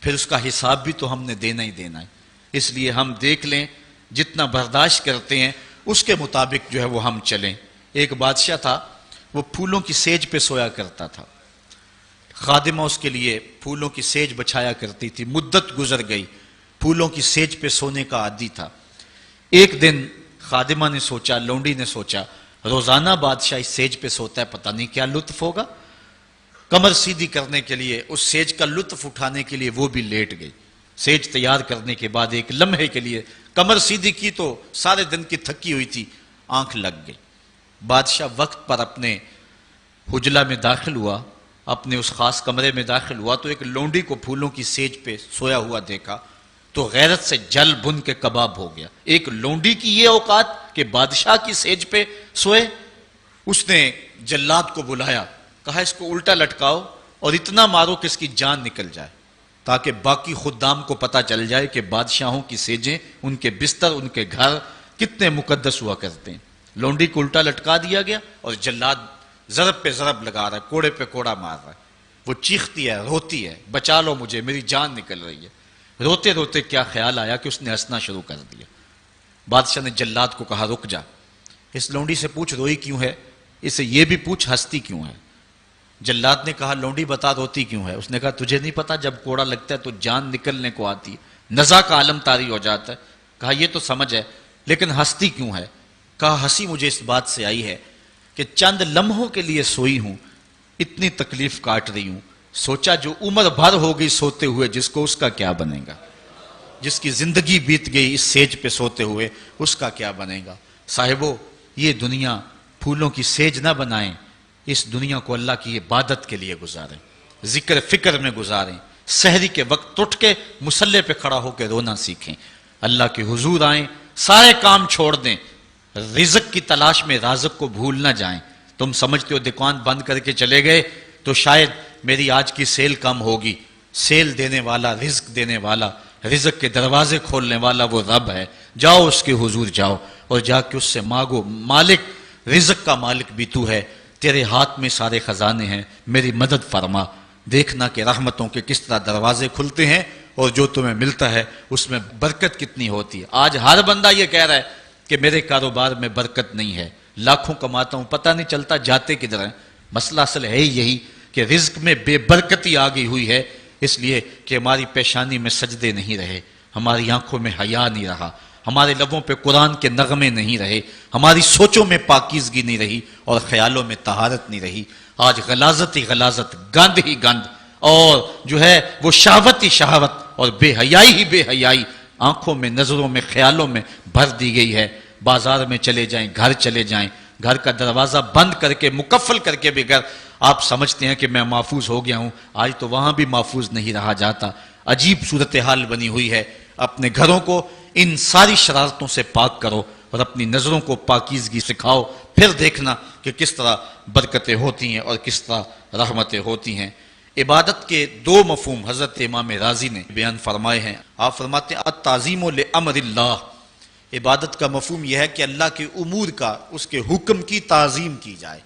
پھر اس کا حساب بھی تو ہم نے دینا ہی دینا ہے. اس لیے ہم دیکھ لیں جتنا برداشت کرتے ہیں اس کے مطابق جو ہے وہ ہم چلیں. ایک بادشاہ تھا، وہ پھولوں کی سیج پہ سویا کرتا تھا. خادمہ اس کے لیے پھولوں کی سیج بچھایا کرتی تھی. مدت گزر گئی، پھولوں کی سیج پہ سونے کا عادی تھا. ایک دن خادمہ نے سوچا، لونڈی نے سوچا، روزانہ بادشاہ اس سیج پہ سوتا ہے، پتہ نہیں کیا لطف ہوگا. کمر سیدھی کرنے کے لیے، اس سیج کا لطف اٹھانے کے لیے وہ بھی لیٹ گئی. سیج تیار کرنے کے بعد ایک لمحے کے لیے کمر سیدھی کی تو سارے دن کی تھکی ہوئی تھی، آنکھ لگ گئی. بادشاہ وقت پر اپنے حجلہ میں داخل ہوا، اپنے اس خاص کمرے میں داخل ہوا تو ایک لونڈی کو پھولوں کی سیج پہ سویا ہوا دیکھا تو غیرت سے جل بن کے کباب ہو گیا. ایک لونڈی کی یہ اوقات کہ بادشاہ کی سیج پہ سوئے. اس نے جلاد کو بلایا، کہا اس کو الٹا لٹکاؤ اور اتنا مارو کہ اس کی جان نکل جائے، تاکہ باقی خدام کو پتہ چل جائے کہ بادشاہوں کی سیجیں، ان کے بستر، ان کے گھر کتنے مقدس ہوا کرتے ہیں. لونڈی کو الٹا لٹکا دیا گیا اور جلاد ضرب پہ ضرب لگا رہا ہے، کوڑے پہ کوڑا مار رہا ہے. وہ چیختی ہے، روتی ہے، بچا لو مجھے، میری جان نکل رہی ہے. روتے روتے کیا خیال آیا کہ اس نے ہنسنا شروع کر دیا. بادشاہ نے جلاد کو کہا رک جا، اس لونڈی سے پوچھ روئی کیوں ہے، اسے یہ بھی پوچھ ہنستی کیوں ہے. جلاد نے کہا لونڈی بتا روتی کیوں ہے. اس نے کہا تجھے نہیں پتا جب کوڑا لگتا ہے تو جان نکلنے کو آتی ہے، نزا کا عالم طاری ہو جاتا ہے. کہا یہ تو سمجھ ہے، لیکن ہنستی کیوں ہے. کہا ہنسی مجھے اس بات سے آئی ہے کہ چند لمحوں کے لیے سوئی ہوں، اتنی تکلیف کاٹ رہی ہوں، سوچا جو عمر بھر ہو گئی سوتے ہوئے جس کو، اس کا کیا بنے گا. جس کی زندگی بیت گئی اس سیج پہ سوتے ہوئے، اس کا کیا بنے گا. صاحبو، یہ دنیا پھولوں کی سیج نہ بنائیں، اس دنیا کو اللہ کی عبادت کے لیے گزاریں، ذکر فکر میں گزاریں. سحری کے وقت اٹھ کے مصلے پہ کھڑا ہو کے رونا سیکھیں، اللہ کے حضور آئیں، سارے کام چھوڑ دیں، رزق کی تلاش میں رازق کو بھول نہ جائیں. تم سمجھتے ہو دکان بند کر کے چلے گئے تو شاید میری آج کی سیل کم ہوگی. سیل دینے والا، رزق دینے والا، رزق کے دروازے کھولنے والا وہ رب ہے. جاؤ اس کے حضور جاؤ اور جا کے اس سے مانگو، مالک، رزق کا مالک بھی تو ہے، تیرے ہاتھ میں سارے خزانے ہیں، میری مدد فرما. دیکھنا کہ رحمتوں کے کس طرح دروازے کھلتے ہیں اور جو تمہیں ملتا ہے اس میں برکت کتنی ہوتی ہے. آج ہر بندہ یہ کہہ رہا ہے کہ میرے کاروبار میں برکت نہیں ہے، لاکھوں کماتا ہوں، پتہ نہیں چلتا جاتے کدھر ہیں. مسئلہ اصل ہے یہی کہ رزق میں بے برکتی آ گئی ہوئی ہے، اس لیے کہ ہماری پیشانی میں سجدے نہیں رہے، ہماری آنکھوں میں حیا نہیں رہا، ہمارے لبوں پہ قرآن کے نغمے نہیں رہے، ہماری سوچوں میں پاکیزگی نہیں رہی اور خیالوں میں طہارت نہیں رہی. آج غلاظت ہی غلاظت، گند ہی گند، اور جو ہے وہ شہوت ہی شہوت اور بے حیائی ہی بے حیائی آنکھوں میں، نظروں میں، خیالوں میں بھر دی گئی ہے. بازار میں چلے جائیں، گھر چلے جائیں، گھر کا دروازہ بند کر کے، مکفل کر کے بھی اگر آپ سمجھتے ہیں کہ میں محفوظ ہو گیا ہوں، آج تو وہاں بھی محفوظ نہیں رہا جاتا. عجیب صورتحال بنی ہوئی ہے. اپنے گھروں کو ان ساری شرارتوں سے پاک کرو اور اپنی نظروں کو پاکیزگی سکھاؤ، پھر دیکھنا کہ کس طرح برکتیں ہوتی ہیں اور کس طرح رحمتیں ہوتی ہیں. عبادت کے دو مفہوم حضرت امام رازی نے بیان فرمائے ہیں. آپ فرماتے ہیں التعظیم لامر اللہ. عبادت کا مفہوم یہ ہے کہ اللہ کے امور کا، اس کے حکم کی تعظیم کی جائے.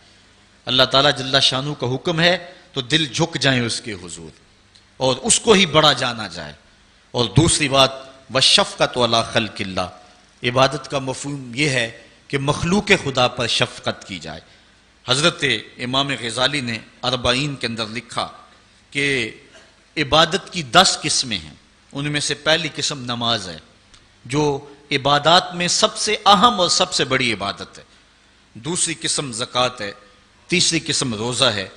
اللہ تعالیٰ جل شانہ کا حکم ہے تو دل جھک جائیں اس کے حضور اور اس کو ہی بڑا جانا جائے. اور دوسری بات والشفقۃ علی خلق اللہ. عبادت کا مفہوم یہ ہے کہ مخلوق خدا پر شفقت کی جائے. حضرت امام غزالی نے اربعین کے اندر لکھا کہ عبادت کی 10 قسمیں ہیں. ان میں سے پہلی قسم نماز ہے، جو عبادات میں سب سے اہم اور سب سے بڑی عبادت ہے. دوسری قسم زکوٰۃ ہے، تیسری قسم روزہ ہے،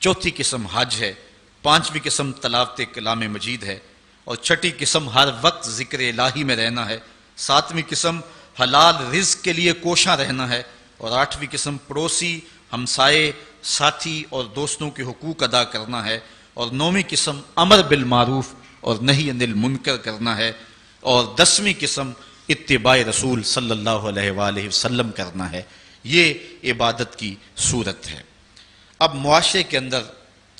چوتھی قسم حج ہے، پانچویں قسم تلاوت کلام مجید ہے، اور چھٹی قسم ہر وقت ذکر الہی میں رہنا ہے، ساتویں قسم حلال رزق کے لیے کوشاں رہنا ہے، اور آٹھویں قسم پڑوسی، ہمسائے، ساتھی اور دوستوں کے حقوق ادا کرنا ہے، اور نویں قسم امر بالمعروف اور نہی عن المنکر کرنا ہے، اور 10ویں قسم اتباع رسول صلی اللہ علیہ وآلہ وسلم کرنا ہے. یہ عبادت کی صورت ہے. اب معاشرے کے اندر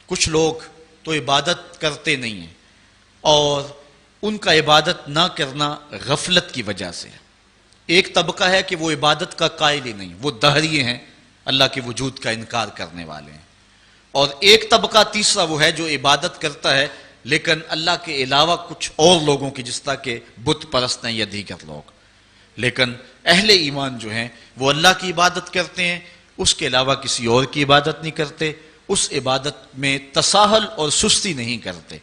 کچھ لوگ تو عبادت کرتے نہیں ہیں اور ان کا عبادت نہ کرنا غفلت کی وجہ سے ہے. ایک طبقہ ہے کہ وہ عبادت کا قائل ہی نہیں، وہ دہریے ہیں، اللہ کے وجود کا انکار کرنے والے ہیں. اور ایک طبقہ تیسرا وہ ہے جو عبادت کرتا ہے لیکن اللہ کے علاوہ کچھ اور لوگوں کی، جس طرح کہ بت پرست ہیں یا دیگر لوگ. لیکن اہل ایمان جو ہیں وہ اللہ کی عبادت کرتے ہیں، اس کے علاوہ کسی اور کی عبادت نہیں کرتے، اس عبادت میں تساہل اور سستی نہیں کرتے،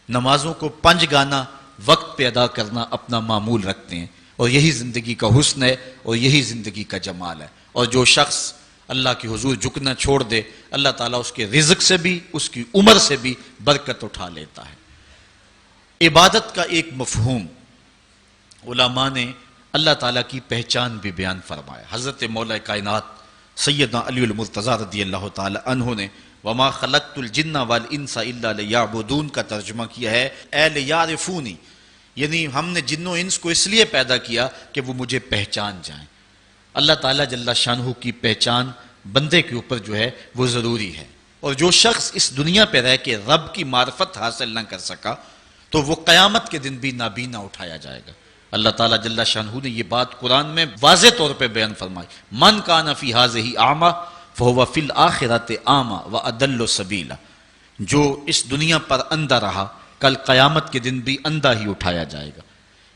نمازوں کو 5 گانا وقت پہ ادا کرنا اپنا معمول رکھتے ہیں. اور یہی زندگی کا حسن ہے اور یہی زندگی کا جمال ہے. اور جو شخص اللہ کے حضور جھکنا چھوڑ دے، اللہ تعالیٰ اس کے رزق سے بھی، اس کی عمر سے بھی برکت اٹھا لیتا ہے. عبادت کا ایک مفہوم علماء نے اللہ تعالیٰ کی پہچان بھی بیان فرمایا. حضرت مولا کائنات سیدنا علی المرتضیٰ رضی اللہ تعالی عنہ نے وما خلقت الجن والانس الا لیعبدون کا ترجمہ کیا ہے اے لیعرفونی، یعنی ہم نے جن و انس کو اس لیے پیدا کیا کہ وہ مجھے پہچان جائیں. اللہ تعالیٰ جل شانہ کی پہچان بندے کے اوپر جو ہے وہ ضروری ہے. اور جو شخص اس دنیا پہ رہ کے رب کی معرفت حاصل نہ کر سکا تو وہ قیامت کے دن بھی نابینا اٹھایا جائے گا. اللہ تعالیٰ جل شانہ نے یہ بات قرآن میں واضح طور پہ بیان فرمائی، من کان فی ھذہ اعمی فہو فی الآخرۃ اعمی واضل سبیلا. جو اس دنیا پر اندھا رہا کل قیامت کے دن بھی اندھا ہی اٹھایا جائے گا.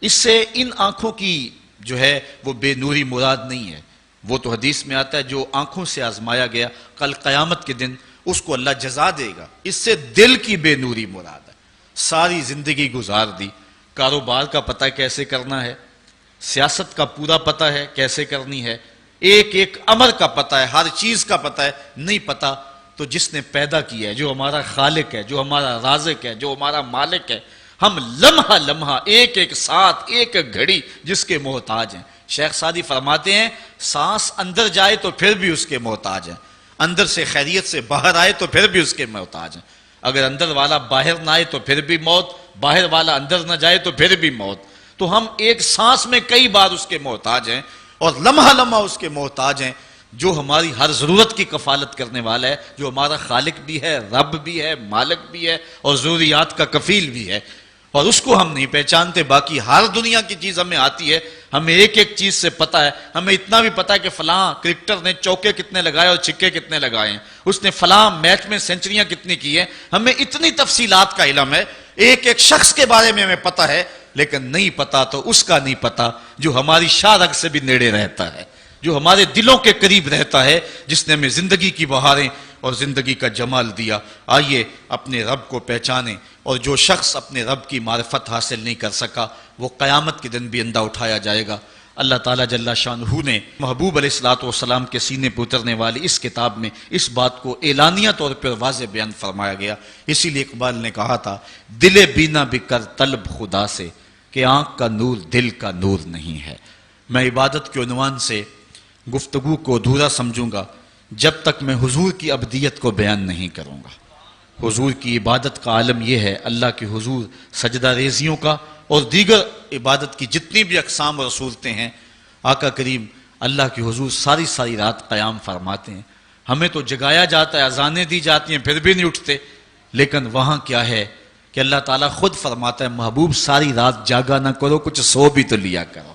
اس سے ان آنکھوں کی جو ہے وہ بے نوری مراد نہیں ہے. وہ تو حدیث میں آتا ہے جو آنکھوں سے آزمایا گیا کل قیامت کے دن اس کو اللہ جزا دے گا. اس سے دل کی بے نوری مراد ہے. ساری زندگی گزار دی، کاروبار کا پتہ کیسے کرنا ہے، سیاست کا پورا پتہ ہے کیسے کرنی ہے، ایک ایک امر کا پتہ ہے، ہر چیز کا پتہ ہے، نہیں پتہ تو جس نے پیدا کیا ہے، جو ہمارا خالق ہے، جو ہمارا رازق ہے، جو ہمارا مالک ہے، ہم لمحہ لمحہ ایک ایک ساتھ ایک ایک گھڑی جس کے محتاج ہیں. شیخ سعدی فرماتے ہیں سانس اندر جائے تو پھر بھی اس کے محتاج ہیں، اندر سے خیریت سے باہر آئے تو پھر بھی اس کے محتاج ہیں. اگر اندر والا باہر نہ آئے تو پھر بھی موت، باہر والا اندر نہ جائے تو پھر بھی موت. تو ہم ایک سانس میں کئی بار اس کے محتاج ہیں اور لمحہ لمحہ اس کے محتاج ہیں. جو ہماری ہر ضرورت کی کفالت کرنے والا ہے، جو ہمارا خالق بھی ہے، رب بھی ہے، مالک بھی ہے اور ضروریات کا کفیل بھی ہے، اور اس کو ہم نہیں پہچانتے. باقی ہر دنیا کی چیز ہمیں آتی ہے، ہمیں ایک ایک چیز سے پتہ ہے. ہمیں اتنا بھی پتہ ہے کہ فلاں کرکٹر نے چوکے کتنے لگائے اور چھکے کتنے لگائے ہیں، اس نے فلاں میچ میں سینچریاں کتنی کی ہیں. ہمیں اتنی تفصیلات کا علم ہے، ایک ایک شخص کے بارے میں ہمیں پتہ ہے، لیکن نہیں پتہ تو اس کا نہیں پتہ جو ہماری شاہ رگ سے بھی نیڑے رہتا ہے، جو ہمارے دلوں کے قریب رہتا ہے، جس نے ہمیں زندگی کی بہاریں اور زندگی کا جمال دیا. آئیے اپنے رب کو پہچانیں. اور جو شخص اپنے رب کی معرفت حاصل نہیں کر سکا وہ قیامت کے دن بھی اندھا اٹھایا جائے گا. اللہ تعالیٰ جل شانہ نے محبوب علیہ الصلوۃ والسلام کے سینے پہ اترنے والی اس کتاب میں اس بات کو اعلانیہ طور پر واضح بیان فرمایا گیا. اسی لیے اقبال نے کہا تھا دل بینا بھی کر طلب خدا سے کہ آنکھ کا نور دل کا نور نہیں ہے. میں عبادت کے عنوان سے گفتگو کو ادھورا سمجھوں گا جب تک میں حضور کی ابدیت کو بیان نہیں کروں گا. حضور کی عبادت کا عالم یہ ہے اللہ کے حضور سجدہ ریزیوں کا اور دیگر عبادت کی جتنی بھی اقسام اور صورتیں ہیں. آقا کریم اللہ کے حضور ساری ساری رات قیام فرماتے ہیں. ہمیں تو جگایا جاتا ہے، اذانیں دی جاتی ہیں، پھر بھی نہیں اٹھتے. لیکن وہاں کیا ہے کہ اللہ تعالیٰ خود فرماتا ہے محبوب ساری رات جاگا نہ کرو، کچھ سو بھی تو لیا کرو.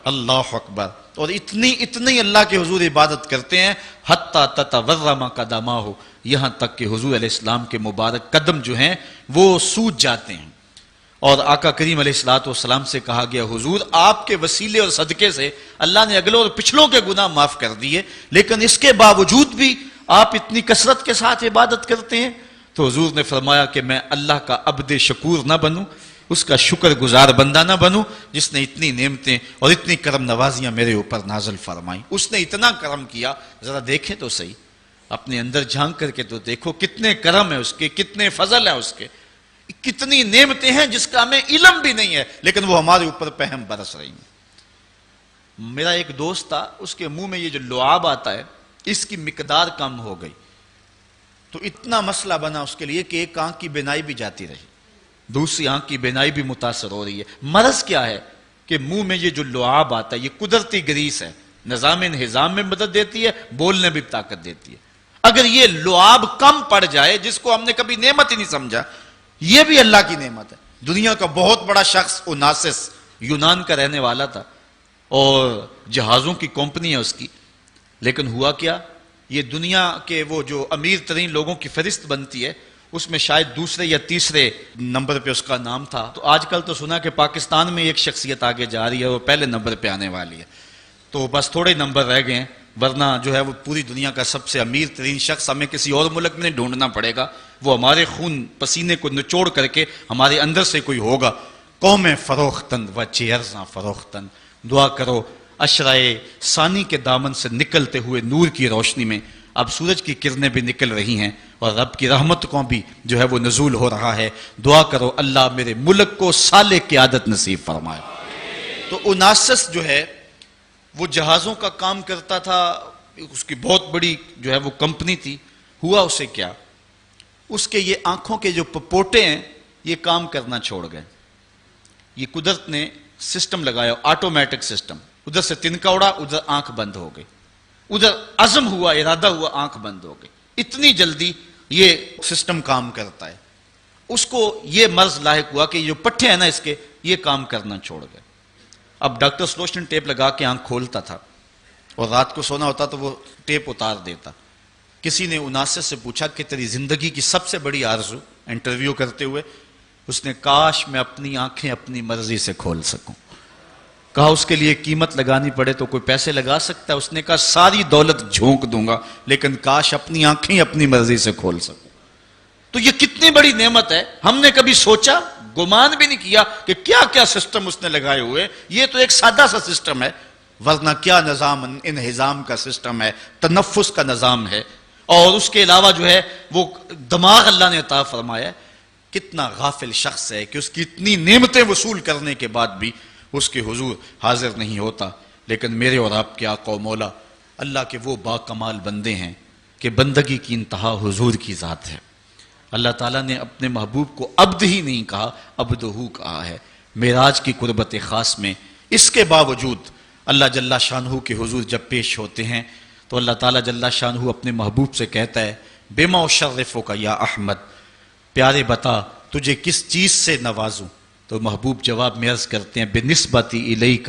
اللہ اکبر. اور اتنی اللہ کے حضور عبادت کرتے ہیں حتیٰ تتورم قدماہ، یہاں تک کہ حضور علیہ السلام کے مبارک قدم جو ہیں وہ سوج جاتے ہیں. اور آقا کریم علیہ الصلوۃ والسلام سے کہا گیا حضور آپ کے وسیلے اور صدقے سے اللہ نے اگلوں اور پچھلوں کے گناہ معاف کر دیے، لیکن اس کے باوجود بھی آپ اتنی کثرت کے ساتھ عبادت کرتے ہیں. تو حضور نے فرمایا کہ میں اللہ کا عبد شکور نہ بنوں، اس کا شکر گزار بندہ نہ بنوں جس نے اتنی نعمتیں اور اتنی کرم نوازیاں میرے اوپر نازل فرمائیں. اس نے اتنا کرم کیا، ذرا دیکھیں تو صحیح، اپنے اندر جھانک کر کے تو دیکھو کتنے کرم ہے اس کے، کتنے فضل ہے اس کے، کتنی نعمتیں ہیں جس کا ہمیں علم بھی نہیں ہے، لیکن وہ ہمارے اوپر پہم برس رہی ہیں. میرا ایک دوست تھا، اس کے منہ میں یہ جو لعاب آتا ہے اس کی مقدار کم ہو گئی تو اتنا مسئلہ بنا اس کے لیے کہ ایک آنکھ کی بینائی بھی جاتی رہی، دوسری آنکھ کی بینائی بھی متاثر ہو رہی ہے. مرض کیا ہے کہ منہ میں یہ جو لعاب آتا ہے یہ قدرتی گریس ہے، نظام انہضام میں مدد دیتی ہے، بولنے بھی طاقت دیتی ہے. اگر یہ لعاب کم پڑ جائے جس کو ہم نے کبھی نعمت ہی نہیں سمجھا، یہ بھی اللہ کی نعمت ہے. دنیا کا بہت بڑا شخص اوناسس یونان کا رہنے والا تھا اور جہازوں کی کمپنی ہے اس کی، لیکن ہوا کیا، یہ دنیا کے وہ جو امیر ترین لوگوں کی فہرست بنتی ہے اس میں شاید دوسرے یا تیسرے نمبر پہ اس کا نام تھا. تو آج کل تو سنا کہ پاکستان میں ایک شخصیت آگے جا رہی ہے، وہ پہلے نمبر پہ آنے والی ہے. تو بس تھوڑے نمبر رہ گئے ہیں، ورنہ جو ہے وہ پوری دنیا کا سب سے امیر ترین شخص ہمیں کسی اور ملک میں نہیں ڈھونڈنا پڑے گا، وہ ہمارے خون پسینے کو نچوڑ کر کے ہمارے اندر سے کوئی ہوگا. قومیں فروختن و چیئرزاں فروختن. دعا کرو عشرۂ ثانی کے دامن سے نکلتے ہوئے نور کی روشنی میں اب سورج کی کرنیں بھی نکل رہی ہیں اور رب کی رحمت کو بھی جو ہے وہ نزول ہو رہا ہے. دعا کرو اللہ میرے ملک کو صالح قیادت نصیب فرمائے. تو اوناسس جو ہے وہ جہازوں کا کام کرتا تھا، اس کی بہت بڑی جو ہے وہ کمپنی تھی. ہوا اسے کیا، اس کے یہ آنکھوں کے جو پپوٹے ہیں یہ کام کرنا چھوڑ گئے. یہ قدرت نے سسٹم لگایا، آٹومیٹک سسٹم. ادھر سے تنکا اڑا، ادھر آنکھ بند ہو گئی. ادھر عزم ہوا، ارادہ ہوا، آنکھ بند ہو گئی. اتنی جلدی یہ سسٹم کام کرتا ہے. اس کو یہ مرض لاحق ہوا کہ یہ جو پٹھے ہیں نا اس کے، یہ کام کرنا چھوڑ گئے. اب ڈاکٹر سلوشن ٹیپ لگا کے آنکھ کھولتا تھا اور رات کو سونا ہوتا تو وہ ٹیپ اتار دیتا. کسی نے اناسس سے پوچھا کہ تیری زندگی کی سب سے بڑی آرزو، انٹرویو کرتے ہوئے اس نے کاش میں اپنی آنکھیں اپنی مرضی سے کھول سکوں. کہا اس کے لیے قیمت لگانی پڑے تو کوئی پیسے لگا سکتا ہے؟ اس نے کہا ساری دولت جھونک دوں گا لیکن کاش اپنی آنکھیں اپنی مرضی سے کھول سکوں. تو یہ کتنی بڑی نعمت ہے، ہم نے کبھی سوچا، گمان بھی نہیں کیا کہ کیا کیا سسٹم اس نے لگائے ہوئے. یہ تو ایک سادہ سا سسٹم ہے، ورنہ کیا نظام انہضام کا سسٹم ہے، تنفس کا نظام ہے. اور اس کے علاوہ جو ہے وہ دماغ اللہ نے عطا فرمایا. کتنا غافل شخص ہے کہ اس کی اتنی نعمتیں وصول کرنے کے بعد بھی اس کے حضور حاضر نہیں ہوتا. لیکن میرے اور آپ کے آقا و مولا اللہ کے وہ با کمال بندے ہیں کہ بندگی کی انتہا حضور کی ذات ہے. اللہ تعالیٰ نے اپنے محبوب کو عبد ہی نہیں کہا، عبدہو کہا ہے. معراج کی قربت خاص میں اس کے باوجود اللہ جل شانہ کے حضور جب پیش ہوتے ہیں تو اللہ تعالیٰ جل شانہ اپنے محبوب سے کہتا ہے بما اشرفک یا احمد، پیارے بتا تجھے کس چیز سے نوازوں. تو محبوب جواب میں عرض کرتے ہیں بنسبتی الیک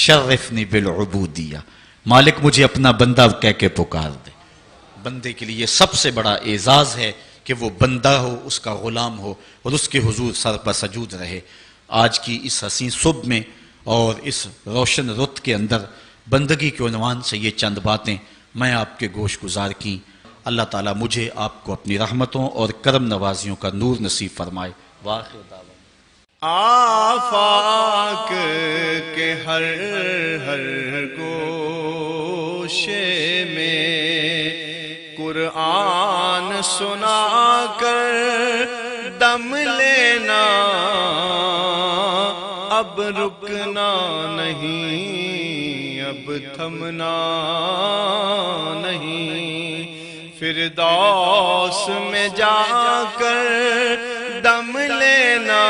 شرفنی بالعبودیہ، مالک مجھے اپنا بندہ کہہ کے پکار دے. بندے کے لیے سب سے بڑا اعزاز ہے کہ وہ بندہ ہو، اس کا غلام ہو اور اس کے حضور سر پر سجود رہے. آج کی اس حسین صبح میں اور اس روشن رت کے اندر بندگی کے عنوان سے یہ چند باتیں میں آپ کے گوش گزار کی. اللہ تعالیٰ مجھے آپ کو اپنی رحمتوں اور کرم نوازیوں کا نور نصیب فرمائے. وآخر دعوانا آفاق کے ہر گوشے میں قرآن سنا کر دم لینا، اب رکنا نہیں، اب تھمنا نہیں. فردوس میں جا کر دم لینا،